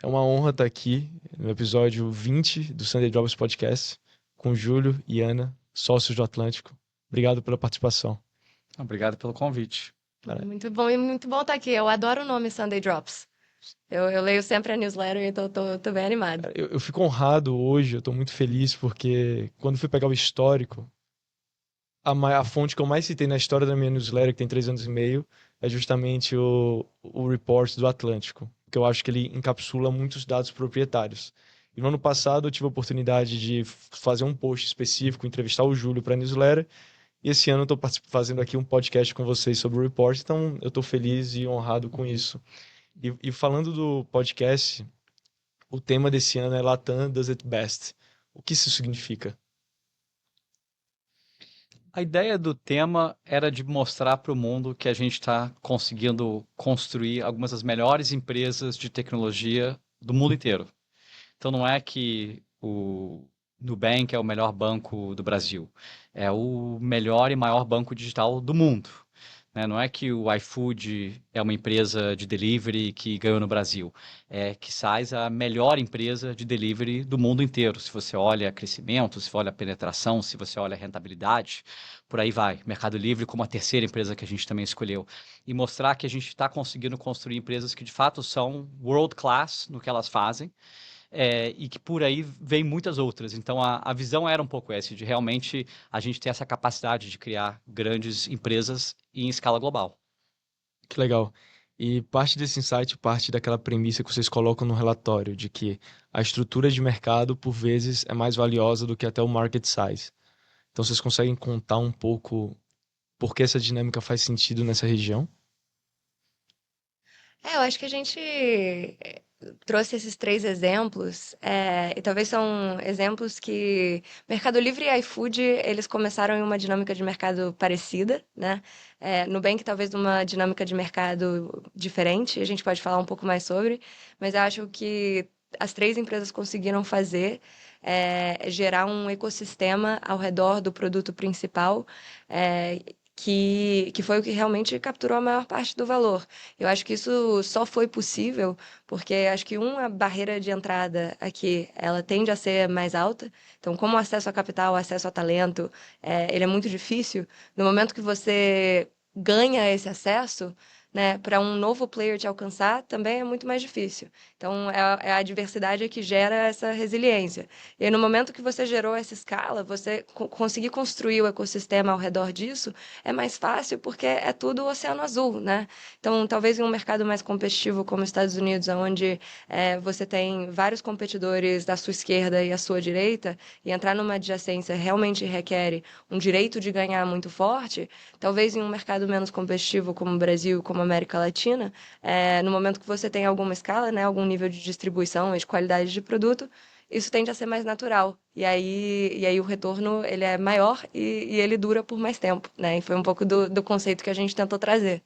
É uma honra estar aqui no episódio 20 do Sunday Drops Podcast com Júlio e Ana, sócios do Atlântico. Obrigado pela participação. Obrigado pelo convite. Cara, Muito bom estar aqui. Eu adoro o nome Sunday Drops. Eu leio sempre a newsletter, então tô bem animada. eu fico honrado hoje, eu estou muito feliz porque quando fui pegar o histórico, a fonte que eu mais citei na história da minha newsletter, que tem 3 anos e meio, é justamente o report do Atlântico, que eu acho que ele encapsula muitos dados proprietários. E no ano passado eu tive a oportunidade de fazer um post específico, entrevistar o Júlio para a newsletter, e esse ano eu estou fazendo aqui um podcast com vocês sobre o report, então eu estou feliz e honrado com isso. E falando do podcast, o tema desse ano é Latam Does It Best. O que isso significa? A ideia do tema era de mostrar para o mundo que a gente está conseguindo construir algumas das melhores empresas de tecnologia do mundo inteiro. Então não é que o Nubank é o melhor banco do Brasil, é o melhor e maior banco digital do mundo. Né? Não é que o iFood é uma empresa de delivery que ganhou no Brasil, é que quiçás a melhor empresa de delivery do mundo inteiro. Se você olha crescimento, se você olha penetração, se você olha rentabilidade, por aí vai. Mercado Livre como a terceira empresa que a gente também escolheu. E mostrar que a gente está conseguindo construir empresas que de fato são world class no que elas fazem, e que por aí vem muitas outras. Então a visão era um pouco essa, de realmente a gente ter essa capacidade de criar grandes empresas em escala global. Que legal. E parte desse insight parte daquela premissa que vocês colocam no relatório, de que a estrutura de mercado, por vezes, é mais valiosa do que até o market size. Então, vocês conseguem contar um pouco por que essa dinâmica faz sentido nessa região? Eu acho que a gente trouxe esses três exemplos, e talvez são exemplos que Mercado Livre e iFood, eles começaram em uma dinâmica de mercado parecida, né? Nubank talvez numa dinâmica de mercado diferente, a gente pode falar um pouco mais sobre, mas eu acho que as três empresas conseguiram fazer gerar um ecossistema ao redor do produto principal, é, que foi o que realmente capturou a maior parte do valor. Eu acho que isso só foi possível porque acho que uma barreira de entrada aqui, ela tende a ser mais alta. Então, como o acesso a capital, o acesso a talento, ele é muito difícil. No momento que você ganha esse acesso, né, para um novo player te alcançar, também é muito mais difícil. Então, é a diversidade que gera essa resiliência. E aí, no momento que você gerou essa escala, você conseguir construir o ecossistema ao redor disso é mais fácil porque é tudo oceano azul, né? Então, talvez em um mercado mais competitivo como os Estados Unidos, onde você tem vários competidores da sua esquerda e à sua direita, e entrar numa adjacência realmente requer um direito de ganhar muito forte, talvez em um mercado menos competitivo como o Brasil, como a América Latina, no momento que você tem alguma escala, né, algum nível de distribuição e de qualidade de produto, isso tende a ser mais natural. E aí o retorno ele é maior e ele dura por mais tempo, né? E foi um pouco do conceito que a gente tentou trazer.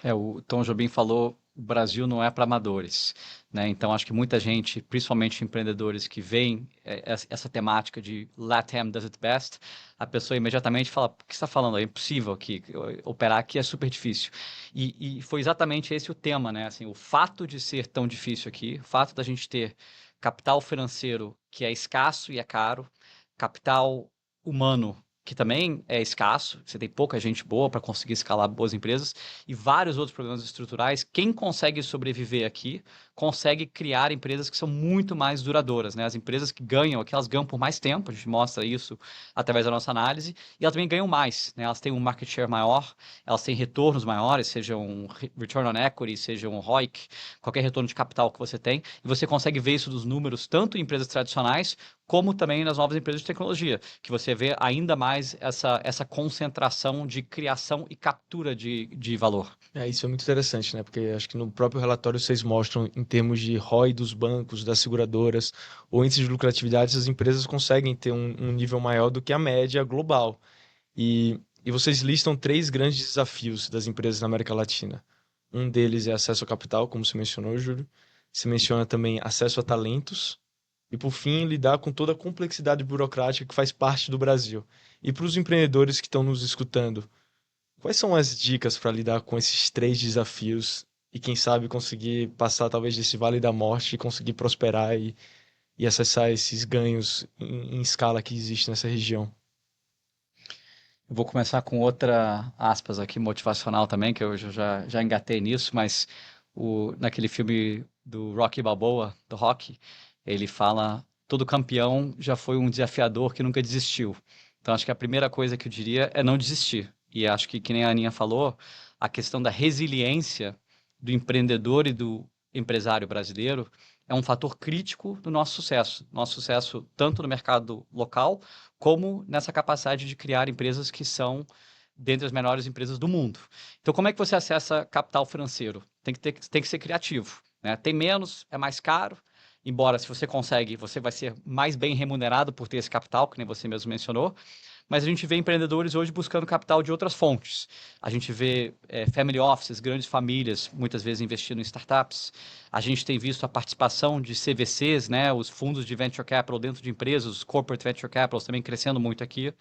O Tom Jobim falou, o Brasil não é para amadores, né? Então acho que muita gente, principalmente empreendedores que veem essa temática de LATAM does it best, a pessoa imediatamente fala, o que você está falando? É impossível aqui, operar aqui é super difícil. E foi exatamente esse o tema, né? Assim, o fato de ser tão difícil aqui, o fato da gente ter capital financeiro que é escasso e é caro, capital humano que também é escasso, você tem pouca gente boa para conseguir escalar boas empresas, e vários outros problemas estruturais. Quem consegue sobreviver aqui consegue criar empresas que são muito mais duradouras, né? As empresas que ganham, aqui elas ganham por mais tempo, a gente mostra isso através da nossa análise, e elas também ganham mais, né? Elas têm um market share maior, elas têm retornos maiores, seja um return on equity, seja um ROIC, qualquer retorno de capital que você tem, e você consegue ver isso dos números tanto em empresas tradicionais como também nas novas empresas de tecnologia, que você vê ainda mais essa concentração de criação e captura de valor. Isso é muito interessante, né? Porque acho que no próprio relatório vocês mostram, em termos de ROI dos bancos, das seguradoras, ou índice de lucratividade, as empresas conseguem ter um nível maior do que a média global. E vocês listam três grandes desafios das empresas na América Latina. Um deles é acesso ao capital, como você mencionou, Júlio. Você menciona também acesso a talentos. E, por fim, lidar com toda a complexidade burocrática que faz parte do Brasil. E para os empreendedores que estão nos escutando, quais são as dicas para lidar com esses três desafios e quem sabe conseguir passar talvez desse vale da morte e conseguir prosperar e acessar esses ganhos em escala que existe nessa região. Eu vou começar com outra aspas aqui motivacional também, que eu já engatei nisso, mas naquele filme do Rocky Balboa, do Rocky, ele fala: todo campeão já foi um desafiador que nunca desistiu. Então acho que a primeira coisa que eu diria é não desistir. E acho que nem a Aninha falou, a questão da resiliência do empreendedor e do empresário brasileiro é um fator crítico do nosso sucesso. Nosso sucesso tanto no mercado local como nessa capacidade de criar empresas que são dentre as melhores empresas do mundo. Então, como é que você acessa capital financeiro? Tem que ser criativo, né? Tem menos, é mais caro, embora se você consegue, você vai ser mais bem remunerado por ter esse capital, que nem você mesmo mencionou, mas a gente vê empreendedores hoje buscando capital de outras fontes. A gente vê family offices, grandes famílias, muitas vezes investindo em startups. A gente tem visto a participação de CVCs, né, os fundos de venture capital dentro de empresas, os corporate venture capitals também crescendo muito aqui.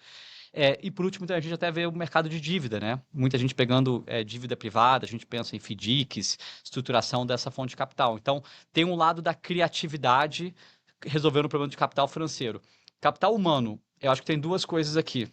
E por último, a gente até vê o mercado de dívida, né? Muita gente pegando dívida privada, a gente pensa em FDICs, estruturação dessa fonte de capital. Então, tem um lado da criatividade resolvendo o problema de capital financeiro. Capital humano, eu acho que tem duas coisas aqui.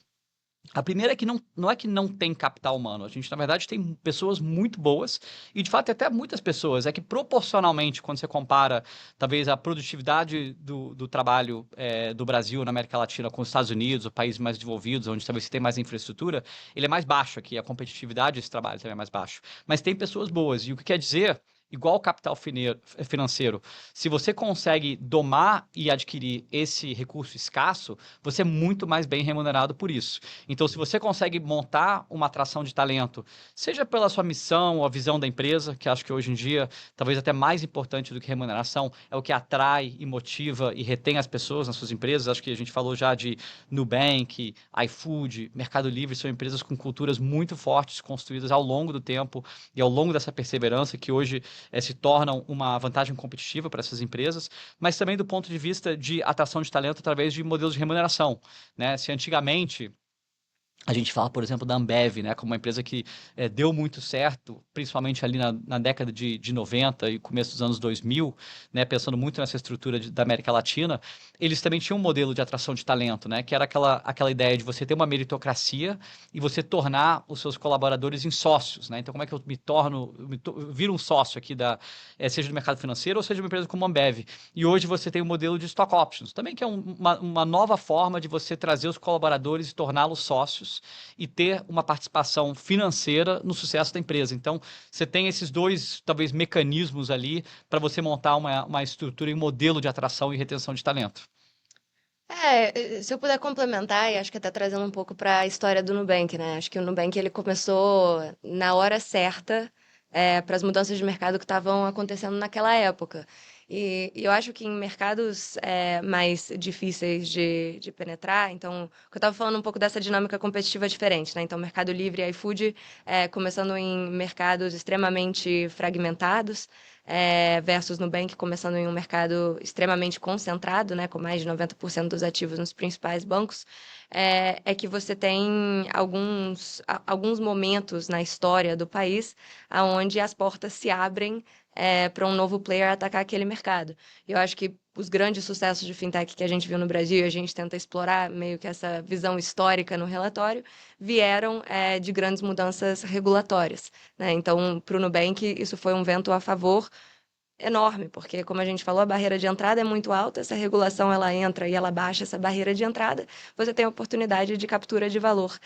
A primeira é que não é que não tem capital humano. A gente, na verdade, tem pessoas muito boas e, de fato, até muitas pessoas. É que, proporcionalmente, quando você compara, talvez, a produtividade do trabalho do Brasil na América Latina com os Estados Unidos, ou países mais desenvolvidos, onde talvez você tem mais infraestrutura, ele é mais baixo aqui. A competitividade desse trabalho também é mais baixo. Mas tem pessoas boas. E o que quer dizer... Igual o capital financeiro, se você consegue domar e adquirir esse recurso escasso, você é muito mais bem remunerado por isso. Então, se você consegue montar uma atração de talento, seja pela sua missão ou a visão da empresa, que acho que hoje em dia, talvez até mais importante do que remuneração, é o que atrai e motiva e retém as pessoas nas suas empresas. Acho que a gente falou já de Nubank, iFood, Mercado Livre, são empresas com culturas muito fortes, construídas ao longo do tempo e ao longo dessa perseverança, que hoje se tornam uma vantagem competitiva para essas empresas, mas também do ponto de vista de atração de talento através de modelos de remuneração, né? Se antigamente a gente fala, por exemplo, da Ambev, né, como uma empresa que deu muito certo, principalmente ali na década de 90 e começo dos anos 2000, né, pensando muito nessa estrutura da América Latina, eles também tinham um modelo de atração de talento, né, que era aquela ideia de você ter uma meritocracia e você tornar os seus colaboradores em sócios. Né? Então, como é que eu eu viro um sócio aqui, seja do mercado financeiro ou seja de uma empresa como a Ambev? E hoje você tem o modelo de stock options, também que é uma nova forma de você trazer os colaboradores e torná-los sócios e ter uma participação financeira no sucesso da empresa. Então, você tem esses dois, talvez, mecanismos ali para você montar uma estrutura e um modelo de atração e retenção de talento. Se eu puder complementar, e acho que até trazendo um pouco para a história do Nubank, né? Acho que o Nubank ele começou na hora certa para as mudanças de mercado que estavam acontecendo naquela época. E eu acho que em mercados mais difíceis de penetrar, então, eu estava falando um pouco dessa dinâmica competitiva diferente, né? Então, Mercado Livre e iFood começando em mercados extremamente fragmentados, versus Nubank começando em um mercado extremamente concentrado, né, com mais de 90% dos ativos nos principais bancos, que você tem alguns momentos na história do país onde as portas se abrem para um novo player atacar aquele mercado. Eu acho que os grandes sucessos de fintech que a gente viu no Brasil, e a gente tenta explorar meio que essa visão histórica no relatório, vieram de grandes mudanças regulatórias, né? Então, para o Nubank, isso foi um vento a favor enorme, porque, como a gente falou, a barreira de entrada é muito alta, essa regulação ela entra e ela baixa essa barreira de entrada, você tem a oportunidade de captura de valor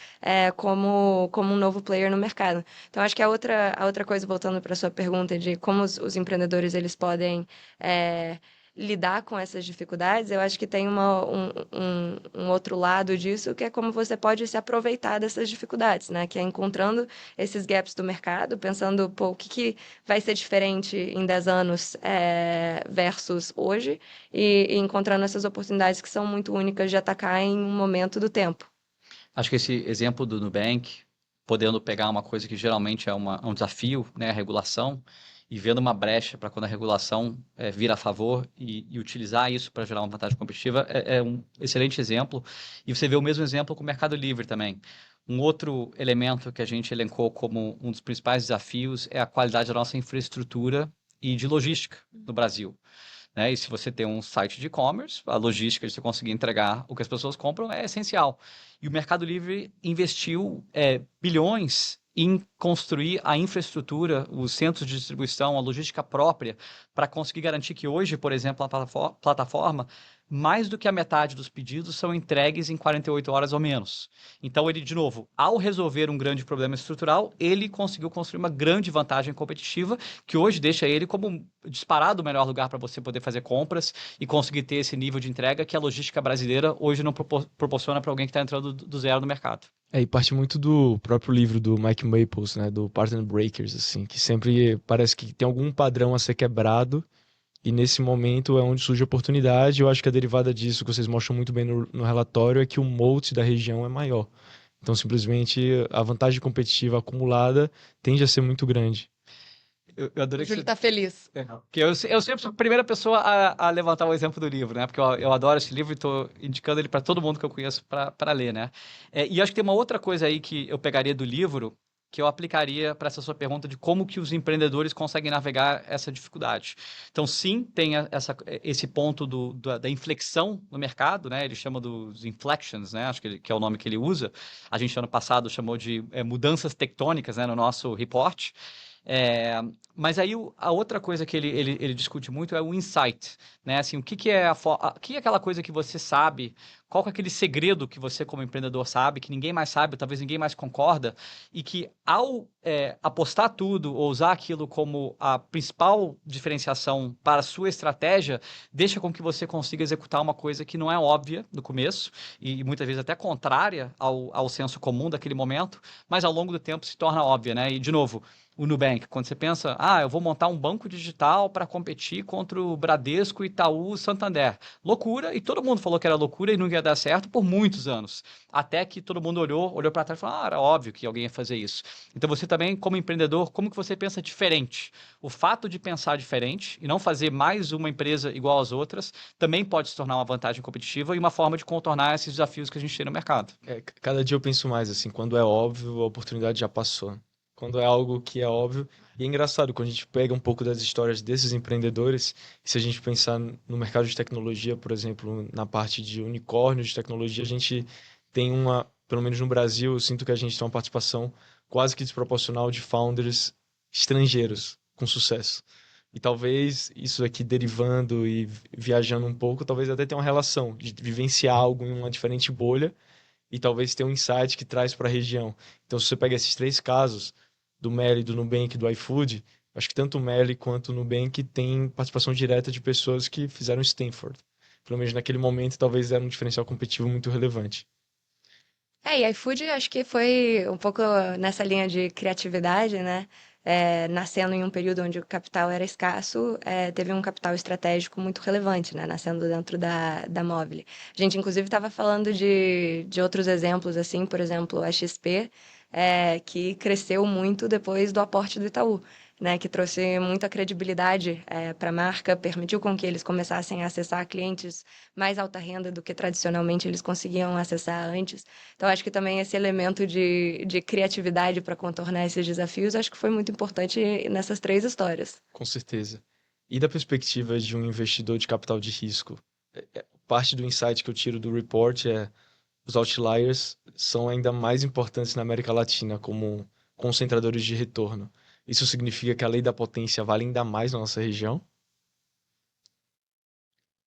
como um novo player no mercado. Então, acho que a outra coisa, voltando para a sua pergunta de como os empreendedores eles podem lidar com essas dificuldades, eu acho que tem um outro lado disso, que é como você pode se aproveitar dessas dificuldades, né? Que é encontrando esses gaps do mercado, pensando, pô, o que vai ser diferente em 10 anos versus hoje, e encontrando essas oportunidades que são muito únicas de atacar em um momento do tempo. Acho que esse exemplo do Nubank, podendo pegar uma coisa que geralmente é um desafio, né, a regulação, e vendo uma brecha para quando a regulação vir a favor e utilizar isso para gerar uma vantagem competitiva, é um excelente exemplo. E você vê o mesmo exemplo com o Mercado Livre também. Um outro elemento que a gente elencou como um dos principais desafios é a qualidade da nossa infraestrutura e de logística no Brasil, né? E se você tem um site de e-commerce, a logística de você conseguir entregar o que as pessoas compram é essencial. E o Mercado Livre investiu bilhões em construir a infraestrutura, os centros de distribuição, a logística própria, para conseguir garantir que hoje, por exemplo, a plataforma, mais do que a metade dos pedidos são entregues em 48 horas ou menos. Então, ele, de novo, ao resolver um grande problema estrutural, ele conseguiu construir uma grande vantagem competitiva que hoje deixa ele como disparado o melhor lugar para você poder fazer compras e conseguir ter esse nível de entrega que a logística brasileira hoje não proporciona para alguém que está entrando do zero no mercado. E parte muito do próprio livro do Mike Maples, né, do Pattern Breakers, assim, que sempre parece que tem algum padrão a ser quebrado e nesse momento é onde surge a oportunidade. Eu acho que a derivada disso, que vocês mostram muito bem no relatório, é que o moat da região é maior. Então, simplesmente, a vantagem competitiva acumulada tende a ser muito grande. Eu O adorei que Júlio você... tá feliz. Porque eu sempre sou a primeira pessoa a levantar o exemplo do livro, né? Porque eu adoro esse livro e estou indicando ele para todo mundo que eu conheço para ler, né? E acho que tem uma outra coisa aí que eu pegaria do livro que eu aplicaria para essa sua pergunta de como que os empreendedores conseguem navegar essa dificuldade. Então, sim, tem esse ponto da inflexão no mercado, né? Ele chama dos inflections, né? Acho que é o nome que ele usa. A gente, ano passado, chamou de mudanças tectônicas, né? No nosso report. Mas aí a outra coisa que ele discute muito é o insight, né? Assim, o que é aquela coisa que você sabe, qual que é aquele segredo que você como empreendedor sabe, que ninguém mais sabe, talvez ninguém mais concorda, e que ao apostar tudo ou usar aquilo como a principal diferenciação para a sua estratégia, deixa com que você consiga executar uma coisa que não é óbvia no começo, e muitas vezes até contrária ao senso comum daquele momento, mas ao longo do tempo se torna óbvia, né? E, de novo, o Nubank, quando você pensa, eu vou montar um banco digital para competir contra o Bradesco, Itaú, Santander. Loucura, e todo mundo falou que era loucura e não ia dar certo por muitos anos. Até que todo mundo olhou para trás e falou, era óbvio que alguém ia fazer isso. Então você também, como empreendedor, como que você pensa diferente? O fato de pensar diferente e não fazer mais uma empresa igual às outras, também pode se tornar uma vantagem competitiva e uma forma de contornar esses desafios que a gente tem no mercado. Cada dia eu penso mais, assim, quando é óbvio, a oportunidade já passou. Quando é algo que é óbvio. E é engraçado, quando a gente pega um pouco das histórias desses empreendedores, e se a gente pensar no mercado de tecnologia, por exemplo, na parte de unicórnios de tecnologia, a gente tem pelo menos no Brasil, eu sinto que a gente tem uma participação quase que desproporcional de founders estrangeiros com sucesso. E talvez isso aqui derivando e viajando um pouco, talvez até tenha uma relação de vivenciar algo em uma diferente bolha e talvez tenha um insight que traz para a região. Então, se você pega esses três casos, do Meli, do Nubank e do iFood, acho que tanto o Meli quanto o Nubank tem participação direta de pessoas que fizeram Stanford. Pelo menos naquele momento, talvez era um diferencial competitivo muito relevante. E iFood acho que foi um pouco nessa linha de criatividade, né? Nascendo em um período onde o capital era escasso, teve um capital estratégico muito relevante, né? Nascendo dentro da Mobile. A gente, inclusive, estava falando de outros exemplos, assim, por exemplo, a XP, que cresceu muito depois do aporte do Itaú, né? Que trouxe muita credibilidade para a marca, permitiu com que eles começassem a acessar clientes mais alta renda do que tradicionalmente eles conseguiam acessar antes. Então, acho que também esse elemento de criatividade para contornar esses desafios, acho que foi muito importante nessas três histórias. Com certeza. E da perspectiva de um investidor de capital de risco, parte do insight que eu tiro do report é os outliers são ainda mais importantes na América Latina como concentradores de retorno. Isso significa que a lei da potência vale ainda mais na nossa região?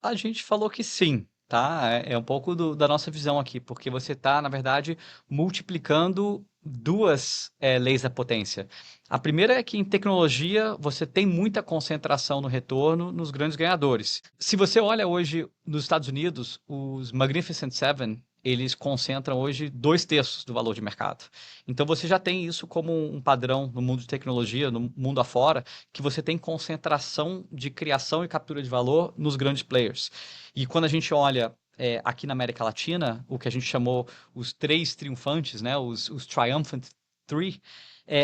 A gente falou que sim, tá? É um pouco da nossa visão aqui, porque você está, na verdade, multiplicando duas leis da potência. A primeira é que em tecnologia você tem muita concentração no retorno nos grandes ganhadores. Se você olha hoje nos Estados Unidos, os Magnificent Seven, eles concentram hoje 2/3 do valor de mercado. Então você já tem isso como um padrão no mundo de tecnologia, no mundo afora, que você tem concentração de criação e captura de valor nos grandes players. E quando a gente olha aqui na América Latina, o que a gente chamou os três triunfantes, né, os Triumphant Three,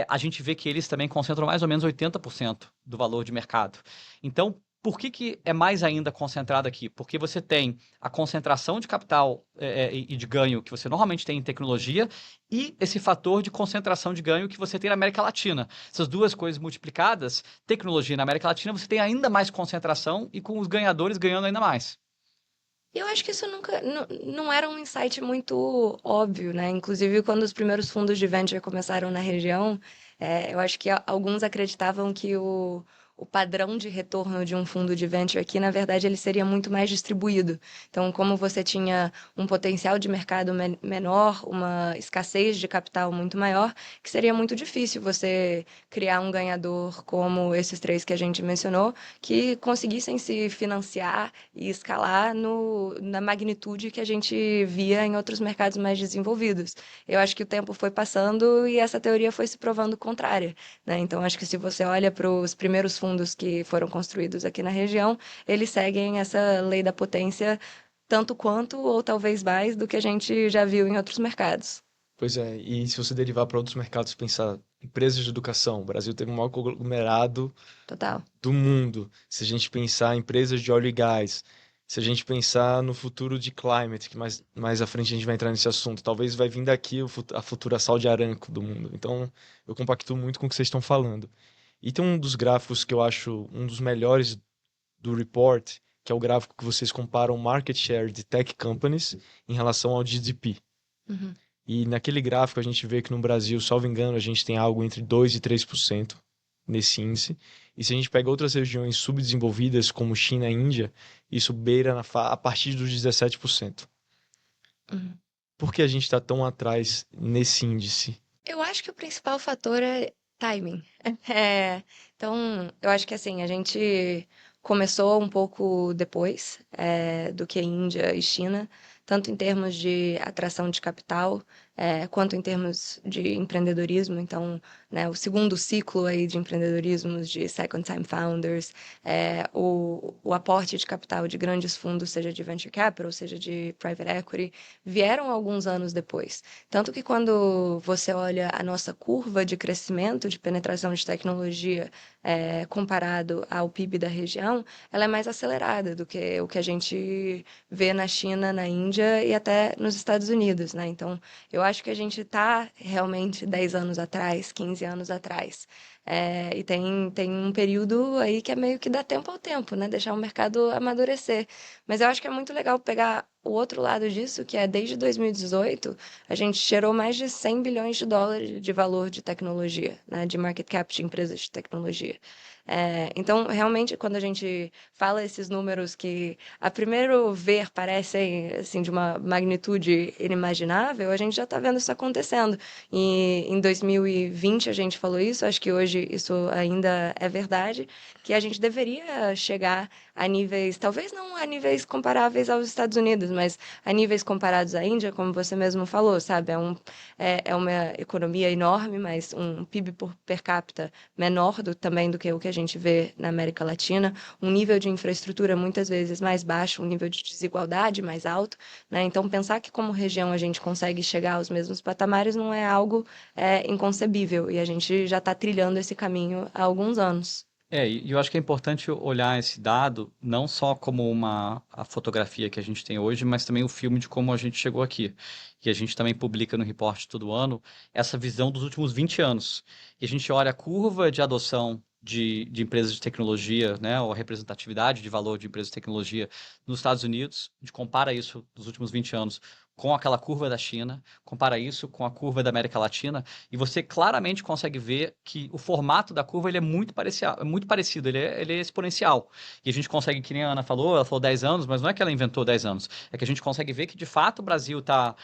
a gente vê que eles também concentram mais ou menos 80% do valor de mercado. Então, Por que é mais ainda concentrado aqui? Porque você tem a concentração de capital e de ganho que você normalmente tem em tecnologia e esse fator de concentração de ganho que você tem na América Latina. Essas duas coisas multiplicadas, tecnologia na América Latina, você tem ainda mais concentração e com os ganhadores ganhando ainda mais. E eu acho que isso nunca, não era um insight muito óbvio, né? Inclusive, quando os primeiros fundos de venture começaram na região, eu acho que alguns acreditavam que o padrão de retorno de um fundo de venture aqui, na verdade, ele seria muito mais distribuído. Então, como você tinha um potencial de mercado menor, uma escassez de capital muito maior, que seria muito difícil você criar um ganhador como esses três que a gente mencionou, que conseguissem se financiar e escalar na magnitude que a gente via em outros mercados mais desenvolvidos. Eu acho que o tempo foi passando e essa teoria foi se provando contrária, né? Então, acho que se você olha para os primeiros fundos que foram construídos aqui na região, eles seguem essa lei da potência tanto quanto, ou talvez mais, do que a gente já viu em outros mercados. Pois é, e se você derivar para outros mercados, pensar empresas de educação, o Brasil teve o maior conglomerado Total. do mundo. Se a gente pensar em empresas de óleo e gás, se a gente pensar no futuro de climate, que mais à frente a gente vai entrar nesse assunto, talvez vai vir daqui a futura Saudi Aramco do mundo. Então, eu compactuo muito com o que vocês estão falando. E tem um dos gráficos que eu acho um dos melhores do report, que é o gráfico que vocês comparam o market share de tech companies em relação ao GDP. Uhum. E naquele gráfico a gente vê que no Brasil, salvo engano, a gente tem algo entre 2 e 3% nesse índice. E se a gente pega outras regiões subdesenvolvidas, como China e Índia, isso beira a partir dos 17%. Uhum. Por que a gente está tão atrás nesse índice? Eu acho que o principal fator é timing. É, então, eu acho que assim, a gente começou um pouco depois, do que Índia e China, tanto em termos de atração de capital, quanto em termos de empreendedorismo. Então, né, o segundo ciclo aí de empreendedorismo, de second time founders, o aporte de capital de grandes fundos, seja de venture capital, seja de private equity, vieram alguns anos depois. Tanto que quando você olha a nossa curva de crescimento, de penetração de tecnologia, comparado ao PIB da região, ela é mais acelerada do que o que a gente vê na China, na Índia e até nos Estados Unidos, né? Então, eu acho que a gente está realmente 10 anos atrás, 15 anos atrás. E tem um período aí que é meio que dá tempo ao tempo, né? Deixar o mercado amadurecer. Mas eu acho que é muito legal pegar o outro lado disso, que é desde 2018, a gente gerou mais de 100 bilhões de dólares de valor de tecnologia, né? De market cap de empresas de tecnologia. Então, realmente, quando a gente fala esses números que, a primeiro ver, parecem assim, de uma magnitude inimaginável, a gente já está vendo isso acontecendo. E em 2020 a gente falou isso, acho que hoje isso ainda é verdade, que a gente deveria chegar a níveis, talvez não a níveis comparáveis aos Estados Unidos, mas a níveis comparados à Índia, como você mesmo falou, sabe? É uma economia enorme, mas um PIB per capita menor também do que o que a gente vê na América Latina, um nível de infraestrutura muitas vezes mais baixo, um nível de desigualdade mais alto, né? Então, pensar que como região a gente consegue chegar aos mesmos patamares não é algo inconcebível, e a gente já está trilhando esse caminho há alguns anos. E eu acho que é importante olhar esse dado não só como a fotografia que a gente tem hoje, mas também o filme de como a gente chegou aqui. E a gente também publica no report todo ano essa visão dos últimos 20 anos. E a gente olha a curva de adoção de empresas de tecnologia, né, ou a representatividade de valor de empresas de tecnologia nos Estados Unidos, a gente compara isso dos últimos 20 anos com aquela curva da China, compara isso com a curva da América Latina, e você claramente consegue ver que o formato da curva ele é muito parecido, ele é exponencial. E a gente consegue, que nem a Ana falou, ela falou 10 anos, mas não é que ela inventou 10 anos, é que a gente consegue ver que de fato o Brasil está,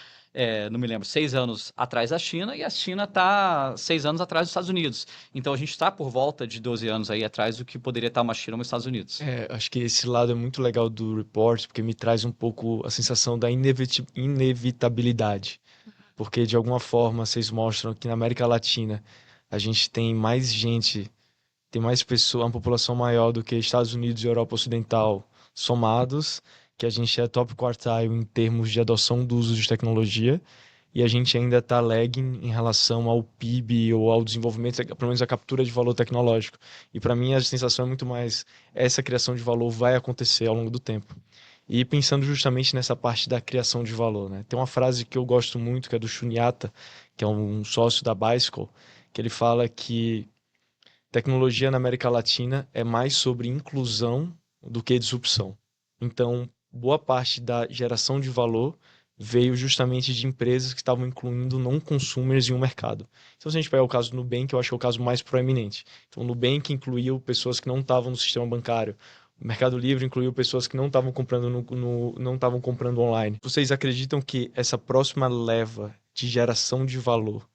não me lembro, 6 anos atrás da China e a China está 6 anos atrás dos Estados Unidos. Então a gente está por volta de 12 anos aí atrás do que poderia estar uma China ou os Estados Unidos. Acho que esse lado é muito legal do report, porque me traz um pouco a sensação da inevitabilidade. Porque, de alguma forma, vocês mostram que na América Latina a gente tem mais gente, tem mais pessoas, uma população maior do que Estados Unidos e Europa Ocidental somados, que a gente é top quartile em termos de adoção do uso de tecnologia. e a gente ainda está lagging em relação ao PIB ou ao desenvolvimento, pelo menos a captura de valor tecnológico. E para mim a sensação é muito mais essa criação de valor vai acontecer ao longo do tempo. E pensando justamente nessa parte da criação de valor, né? Tem uma frase que eu gosto muito, que é do Shunyata, que é um sócio da Bicycle, que ele fala que tecnologia na América Latina é mais sobre inclusão do que disrupção. Então, boa parte da geração de valor veio justamente de empresas que estavam incluindo não-consumers em um mercado. Então, se a gente pegar o caso do Nubank, eu acho que é o caso mais proeminente. Então, o Nubank incluiu pessoas que não estavam no sistema bancário. O Mercado Livre incluiu pessoas que não estavam comprando não estavam comprando online. Vocês acreditam que essa próxima leva de geração de valor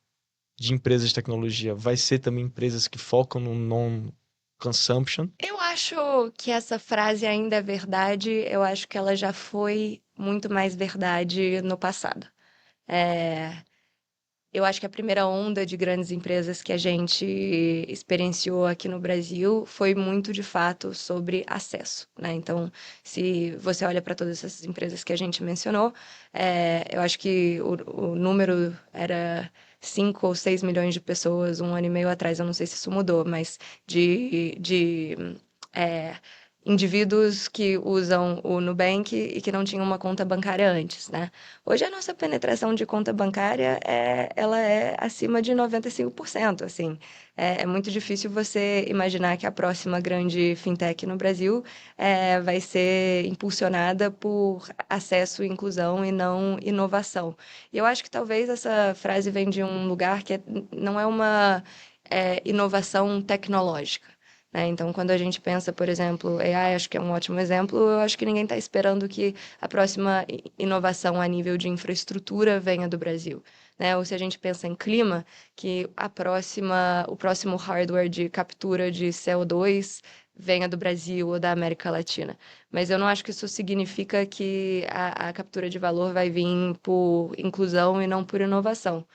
de empresas de tecnologia vai ser também empresas que focam no non-consumption? Eu acho que essa frase ainda é verdade, eu acho que ela já foi muito mais verdade no passado. É, eu acho que a primeira onda de grandes empresas que a gente experienciou aqui no Brasil foi muito, de fato, sobre acesso, né? Então, se você olha para todas essas empresas que a gente mencionou, eu acho que o número era 5 ou 6 milhões de pessoas um ano e meio atrás, eu não sei se isso mudou, mas de é, indivíduos que usam o Nubank e que não tinham uma conta bancária antes, né? Hoje a nossa penetração de conta bancária ela é acima de 95%, assim. É muito difícil você imaginar que a próxima grande fintech no Brasil vai ser impulsionada por acesso e inclusão e não inovação. E eu acho que talvez essa frase vem de um lugar que não é uma inovação tecnológica, né? Então, quando a gente pensa, por exemplo, AI, acho que é um ótimo exemplo, eu acho que ninguém está esperando que a próxima inovação a nível de infraestrutura venha do Brasil, né? Ou se a gente pensa em clima, que o próximo hardware de captura de CO2 venha do Brasil ou da América Latina. Mas eu não acho que isso significa que a captura de valor vai vir por inclusão e não por inovação.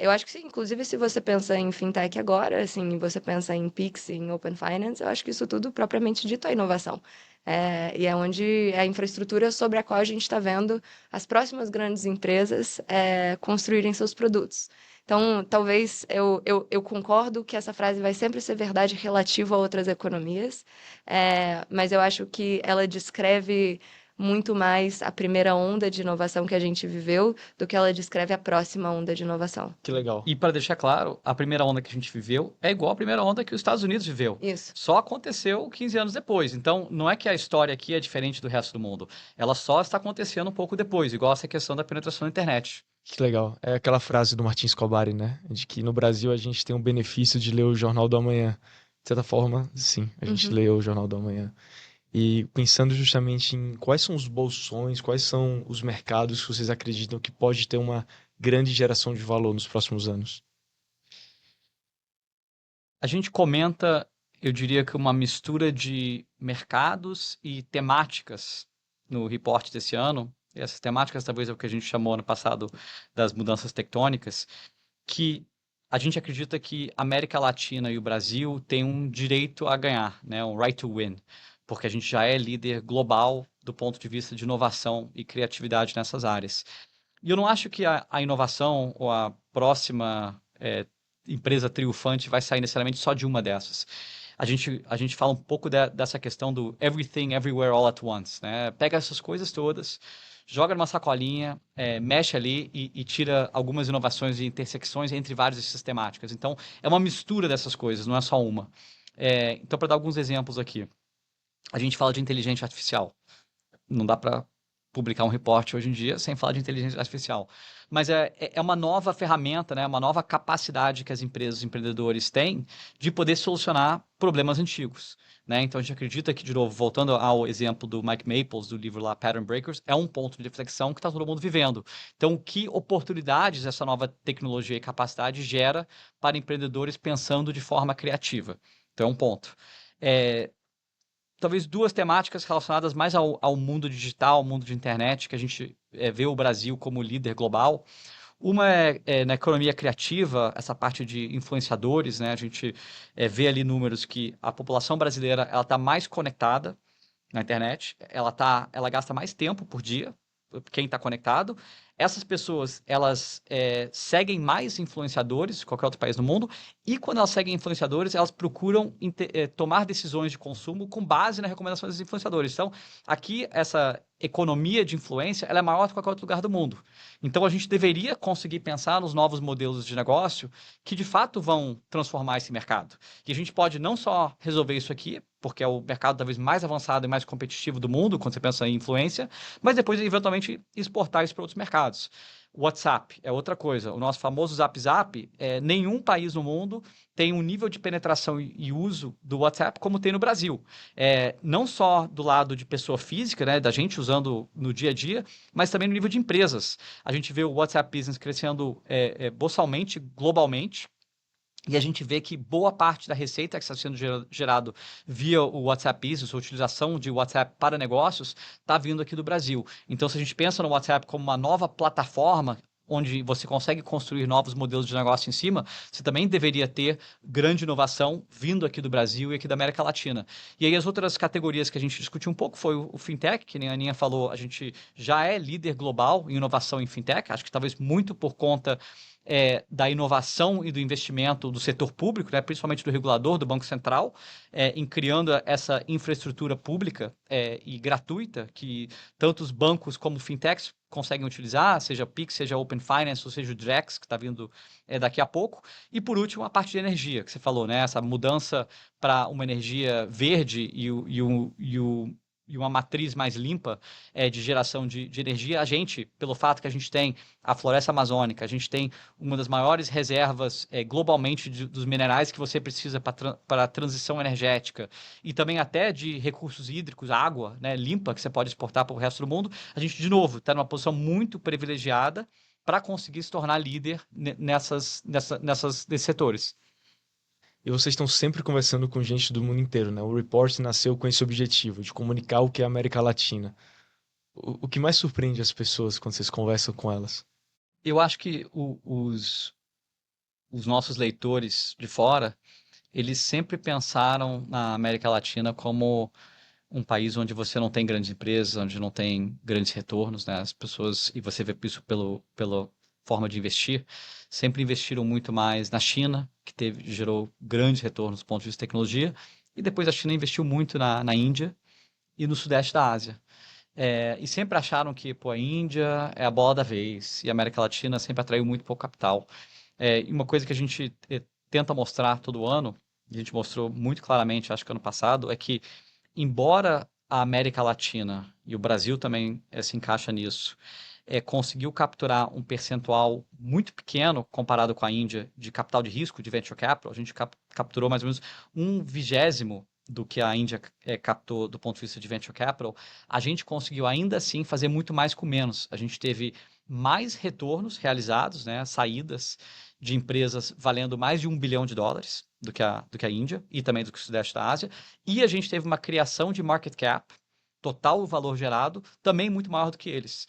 Eu acho que sim, inclusive se você pensa em fintech agora, assim, você pensa em Pix, em Open Finance, eu acho que isso tudo propriamente dito é inovação. E é onde é a infraestrutura sobre a qual a gente está vendo as próximas grandes empresas construírem seus produtos. Então, talvez eu concordo que essa frase vai sempre ser verdade relativa a outras economias, mas eu acho que ela descreve muito mais a primeira onda de inovação que a gente viveu do que ela descreve a próxima onda de inovação. Que legal. E para deixar claro, a primeira onda que a gente viveu é igual à primeira onda que os Estados Unidos viveu. Isso. Só aconteceu 15 anos depois. Então, não é que a história aqui é diferente do resto do mundo. Ela só está acontecendo um pouco depois, igual essa questão da penetração da internet. Que legal. É aquela frase do Martin Scobbari, né? De que no Brasil a gente tem o benefício de ler o Jornal do Amanhã. De certa forma, sim, a gente lê o Jornal do Amanhã. E pensando justamente em quais são os bolsões, quais são os mercados que vocês acreditam que pode ter uma grande geração de valor nos próximos anos. A gente comenta, eu diria que uma mistura de mercados e temáticas no report desse ano. E essas temáticas talvez é o que a gente chamou no passado das mudanças tectônicas, que a gente acredita que a América Latina e o Brasil têm um direito a ganhar, né? Um right to win, porque a gente já é líder global do ponto de vista de inovação e criatividade nessas áreas. E eu não acho que a inovação ou a próxima empresa triunfante vai sair necessariamente só de uma dessas. A gente fala um pouco dessa questão do everything, everywhere, all at once, né? Pega essas coisas todas, joga numa sacolinha, mexe ali e tira algumas inovações e intersecções entre várias dessas temáticas. Então, é uma mistura dessas coisas, não é só uma. Então, para dar alguns exemplos aqui, a gente fala de inteligência artificial. Não dá para publicar um reporte hoje em dia sem falar de inteligência artificial. Mas é uma nova ferramenta, né? Uma nova capacidade que as empresas, os empreendedores têm de poder solucionar problemas antigos. Né? Então, a gente acredita que, de novo, voltando ao exemplo do Mike Maples, do livro lá, Pattern Breakers, é um ponto de reflexão que está todo mundo vivendo. Então, que oportunidades essa nova tecnologia e capacidade gera para empreendedores pensando de forma criativa? Então, é um ponto. Talvez duas temáticas relacionadas mais ao mundo digital, ao mundo de internet, que a gente vê o Brasil como líder global. Uma é na economia criativa, essa parte de influenciadores, né? A gente vê ali números que a população brasileira ela está mais conectada na internet, ela gasta mais tempo por dia, quem está conectado, essas pessoas, elas seguem mais influenciadores de qualquer outro país do mundo, e quando elas seguem influenciadores, elas procuram tomar decisões de consumo com base na recomendação desses influenciadores. Então, aqui, essa economia de influência, ela é maior do que qualquer outro lugar do mundo. Então, a gente deveria conseguir pensar nos novos modelos de negócio que, de fato, vão transformar esse mercado. E a gente pode não só resolver isso aqui, porque é o mercado talvez mais avançado e mais competitivo do mundo, quando você pensa em influência, mas depois, eventualmente, exportar isso para outros mercados. O WhatsApp é outra coisa. O nosso famoso Zap Zap, nenhum país no mundo tem um nível de penetração e uso do WhatsApp como tem no Brasil. Não só do lado de pessoa física, né, da gente usando no dia a dia, mas também no nível de empresas. A gente vê o WhatsApp Business crescendo boçalmente, globalmente. E a gente vê que boa parte da receita que está sendo gerado via o WhatsApp Business, a utilização de WhatsApp para negócios, está vindo aqui do Brasil. Então, se a gente pensa no WhatsApp como uma nova plataforma onde você consegue construir novos modelos de negócio em cima, você também deveria ter grande inovação vindo aqui do Brasil e aqui da América Latina. E aí as outras categorias que a gente discutiu um pouco foi o fintech, que nem a Aninha falou, a gente já é líder global em inovação em fintech, acho que talvez muito por conta da inovação e do investimento do setor público, né, principalmente do regulador, do Banco Central, em criando essa infraestrutura pública e gratuita que tanto os bancos como fintechs conseguem utilizar, seja Pix, seja Open Finance, ou seja o Drex, que está vindo daqui a pouco. E, por último, a parte de energia, que você falou, né, essa mudança para uma energia verde e uma matriz mais limpa de geração de energia. A gente, pelo fato que a gente tem a floresta amazônica, a gente tem uma das maiores reservas globalmente dos minerais que você precisa para a transição energética e também até de recursos hídricos, água, né, limpa, que você pode exportar para o resto do mundo, a gente, de novo, está numa posição muito privilegiada para conseguir se tornar líder nesses setores. E vocês estão sempre conversando com gente do mundo inteiro, né? O Report nasceu com esse objetivo, de comunicar o que é a América Latina. O que mais surpreende as pessoas quando vocês conversam com elas? Eu acho que os nossos leitores de fora, eles sempre pensaram na América Latina como um país onde você não tem grandes empresas, onde não tem grandes retornos, né? As pessoas, e você vê isso pela forma de investir, sempre investiram muito mais na China, que gerou grandes retornos do ponto de vista de tecnologia, e depois a China investiu muito na Índia e no Sudeste da Ásia. E sempre acharam que a Índia é a bola da vez, e a América Latina sempre atraiu muito pouco capital. E uma coisa que a gente tenta mostrar todo ano, e a gente mostrou muito claramente, acho que ano passado, é que, embora a América Latina, e o Brasil também se encaixa nisso, conseguiu capturar um percentual muito pequeno comparado com a Índia de capital de risco, de venture capital. A gente capturou mais ou menos 1/20 do que a Índia captou do ponto de vista de venture capital. A gente conseguiu ainda assim fazer muito mais com menos. A gente teve mais retornos realizados, né, saídas de empresas valendo mais de $1 bilhão do que a Índia e também do que o Sudeste da Ásia. E a gente teve uma criação de market cap total valor gerado, também muito maior do que eles.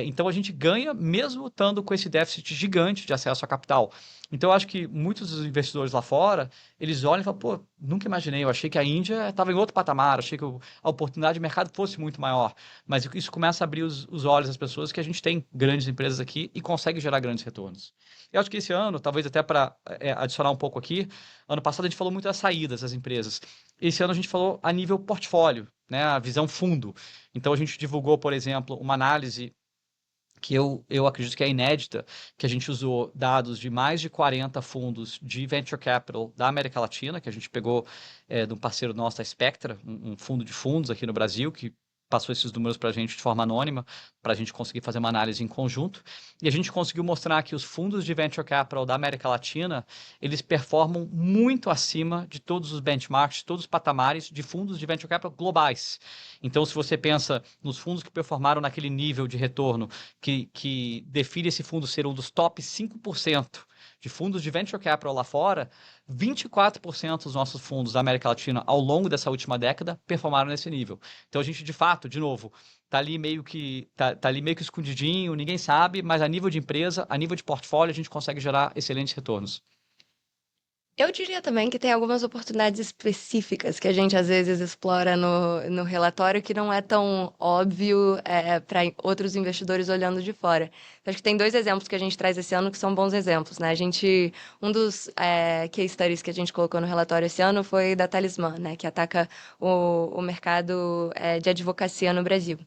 Então, a gente ganha mesmo estando com esse déficit gigante de acesso a capital. Então, eu acho que muitos dos investidores lá fora, eles olham e falam, pô, nunca imaginei, eu achei que a Índia estava em outro patamar, achei que a oportunidade de mercado fosse muito maior. Mas isso começa a abrir os olhos das pessoas que a gente tem grandes empresas aqui e consegue gerar grandes retornos. Eu acho que esse ano, talvez até para adicionar um pouco aqui, ano passado a gente falou muito das saídas das empresas. Esse ano a gente falou a nível portfólio, né, a visão fundo. Então, a gente divulgou, por exemplo, uma análise que eu acredito que é inédita, que a gente usou dados de mais de 40 fundos de venture capital da América Latina, que a gente pegou de um parceiro nosso, da Spectra, um fundo de fundos aqui no Brasil, que passou esses números para a gente de forma anônima, para a gente conseguir fazer uma análise em conjunto. E a gente conseguiu mostrar que os fundos de venture capital da América Latina, eles performam muito acima de todos os benchmarks, todos os patamares de fundos de venture capital globais. Então, se você pensa nos fundos que performaram naquele nível de retorno que define esse fundo ser um dos top 5% de fundos de venture capital lá fora, 24% dos nossos fundos da América Latina ao longo dessa última década performaram nesse nível. Então, a gente, de fato, de novo, tá ali meio que escondidinho, ninguém sabe, mas a nível de empresa, a nível de portfólio, a gente consegue gerar excelentes retornos. Eu diria também que tem algumas oportunidades específicas que a gente às vezes explora no relatório que não é tão óbvio para outros investidores olhando de fora. Então, acho que tem dois exemplos que a gente traz esse ano que são bons exemplos, né? Um dos case studies que a gente colocou no relatório esse ano foi da Talismã, né? Que ataca o mercado de advocacia no Brasil.